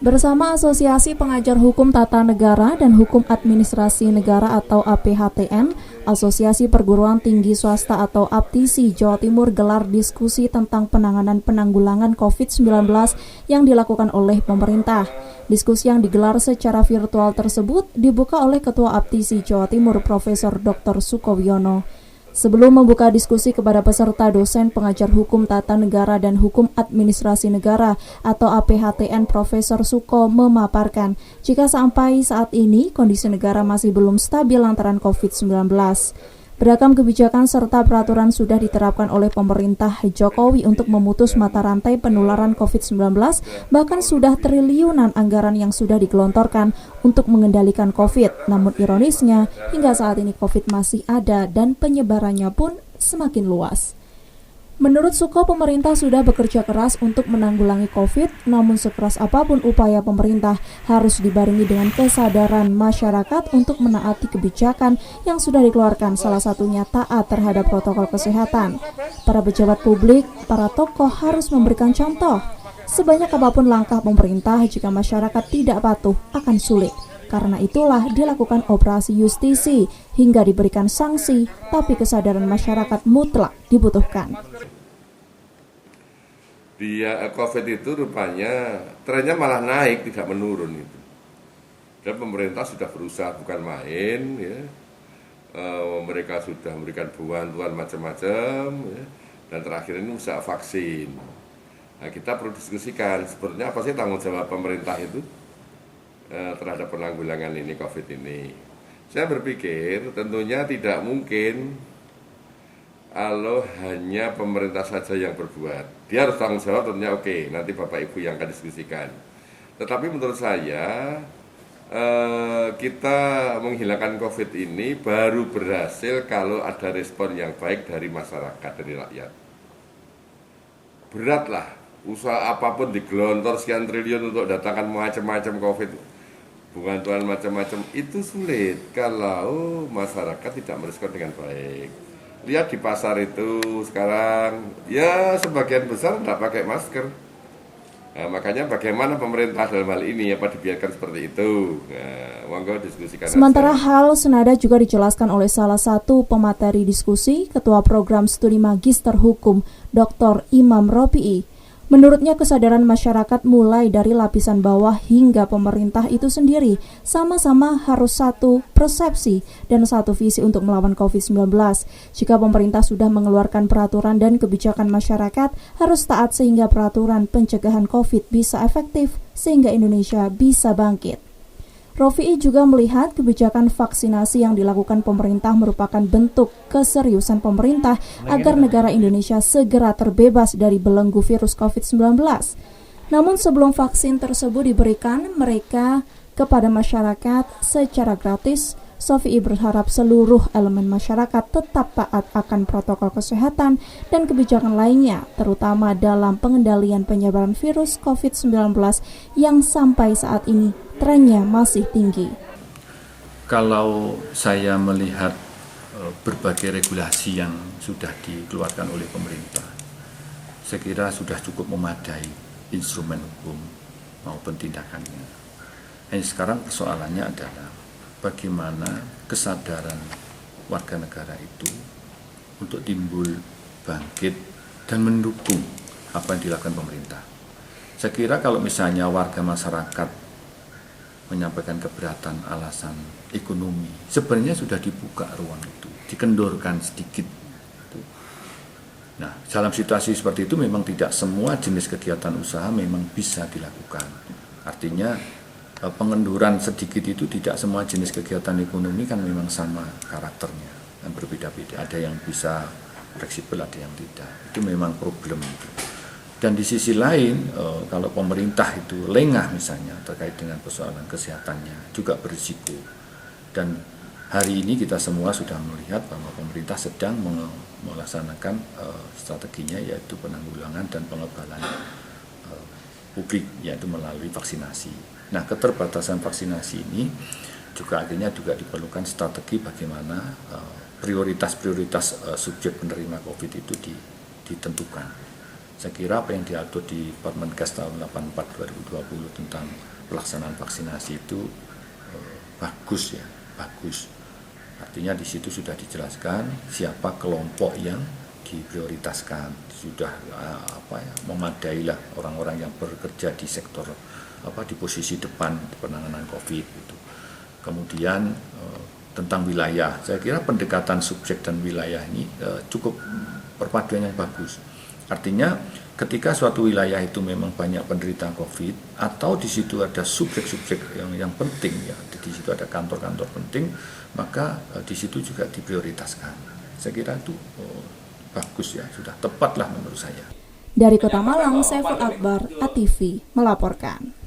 Bersama Asosiasi Pengajar Hukum Tata Negara dan Hukum Administrasi Negara atau APHTN, Asosiasi Perguruan Tinggi Swasta atau APTISI Jawa Timur gelar diskusi tentang penanggulangan COVID-19 yang dilakukan oleh pemerintah. Diskusi yang digelar secara virtual tersebut dibuka oleh Ketua APTISI Jawa Timur Profesor Dr. Sukowiono. Sebelum membuka diskusi kepada peserta, dosen pengajar hukum tata negara dan hukum administrasi negara atau APHTN Profesor Suko memaparkan jika sampai saat ini kondisi negara masih belum stabil lantaran COVID-19. Beragam kebijakan serta peraturan sudah diterapkan oleh pemerintah Jokowi untuk memutus mata rantai penularan COVID-19, bahkan sudah triliunan anggaran yang sudah digelontorkan untuk mengendalikan COVID. Namun ironisnya, hingga saat ini COVID masih ada dan penyebarannya pun semakin luas. Menurut Suko, pemerintah sudah bekerja keras untuk menanggulangi COVID, namun sekeras apapun upaya pemerintah harus dibarengi dengan kesadaran masyarakat untuk menaati kebijakan yang sudah dikeluarkan, salah satunya taat terhadap protokol kesehatan. Para pejabat publik, para tokoh harus memberikan contoh. Sebanyak apapun langkah pemerintah, jika masyarakat tidak patuh akan sulit. Karena itulah dilakukan operasi justisi hingga diberikan sanksi, tapi kesadaran masyarakat mutlak dibutuhkan. COVID itu rupanya trennya malah naik, tidak menurun itu. Dan pemerintah sudah berusaha bukan main, ya. Mereka sudah memberikan bantuan macam-macam, ya. Dan terakhir ini usaha vaksin. Nah, kita perlu diskusikan sebenarnya apa sih tanggung jawab pemerintah itu terhadap penanggulangan ini COVID ini. Saya berpikir tentunya tidak mungkin kalau hanya pemerintah saja yang berbuat. Dia harus tanggung jawab tentunya, oke, nanti Bapak Ibu yang akan diskusikan. Tetapi menurut saya kita menghilangkan COVID ini baru berhasil kalau ada respon yang baik dari masyarakat, dari rakyat. Beratlah, usaha apapun digelontor sekian triliun untuk datangkan macam-macam COVID, bantuan macam-macam, itu sulit kalau masyarakat tidak merespon dengan baik. Lihat di pasar itu sekarang, ya sebagian besar tidak pakai masker. Nah, makanya bagaimana pemerintah dalam hal ini, apa dibiarkan seperti itu? Nah, monggo diskusikan. Sementara hal senada juga dijelaskan oleh salah satu pemateri diskusi, Ketua Program Studi Magister Hukum, Dr. Imam Ropi'i. Menurutnya kesadaran masyarakat mulai dari lapisan bawah hingga pemerintah itu sendiri sama-sama harus satu persepsi dan satu visi untuk melawan COVID-19. Jika pemerintah sudah mengeluarkan peraturan dan kebijakan, masyarakat harus taat sehingga peraturan pencegahan COVID bisa efektif sehingga Indonesia bisa bangkit. Rofi'i juga melihat kebijakan vaksinasi yang dilakukan pemerintah merupakan bentuk keseriusan pemerintah agar negara Indonesia segera terbebas dari belenggu virus COVID-19. Namun sebelum vaksin tersebut diberikan mereka kepada masyarakat secara gratis, Rofi'i berharap seluruh elemen masyarakat tetap taat akan protokol kesehatan dan kebijakan lainnya, terutama dalam pengendalian penyebaran virus COVID-19 yang sampai saat ini trennya masih tinggi. Kalau saya melihat berbagai regulasi yang sudah dikeluarkan oleh pemerintah, saya kira sudah cukup memadai instrumen hukum maupun tindakannya. Sekarang persoalannya adalah bagaimana kesadaran warga negara itu untuk timbul, bangkit, dan mendukung apa yang dilakukan pemerintah. Saya kira kalau misalnya warga masyarakat menyampaikan keberatan alasan ekonomi, sebenarnya sudah dibuka ruang itu, dikendorkan sedikit. Nah, dalam situasi seperti itu memang tidak semua jenis kegiatan usaha memang bisa dilakukan. Artinya pengenduran sedikit itu tidak semua jenis kegiatan ekonomi kan memang sama karakternya dan berbeda-beda. Ada yang bisa fleksibel, ada yang tidak. Itu memang problem itu. Dan di sisi lain, kalau pemerintah itu lengah misalnya terkait dengan persoalan kesehatannya juga berisiko. Dan hari ini kita semua sudah melihat bahwa pemerintah sedang melaksanakan strateginya, yaitu penanggulangan dan pengebalan publik, yaitu melalui vaksinasi. Nah, keterbatasan vaksinasi ini juga akhirnya diperlukan strategi bagaimana prioritas-prioritas subjek penerima COVID itu ditentukan. Saya kira apa yang diatur di Permenkes tahun 84 2020 tentang pelaksanaan vaksinasi itu bagus ya, bagus. Artinya di situ sudah dijelaskan siapa kelompok yang diprioritaskan, sudah memadailah orang-orang yang bekerja di sektor di posisi depan penanganan COVID itu. Kemudian tentang wilayah, saya kira pendekatan subjek dan wilayah ini cukup perpaduan yang bagus. Artinya ketika suatu wilayah itu memang banyak penderita COVID atau di situ ada subjek-subjek yang penting ya, di situ ada kantor-kantor penting, maka di situ juga diprioritaskan. Saya kira itu bagus ya, sudah tepatlah menurut saya. Dari Kota Malang, Saiful Akbar, ATV melaporkan.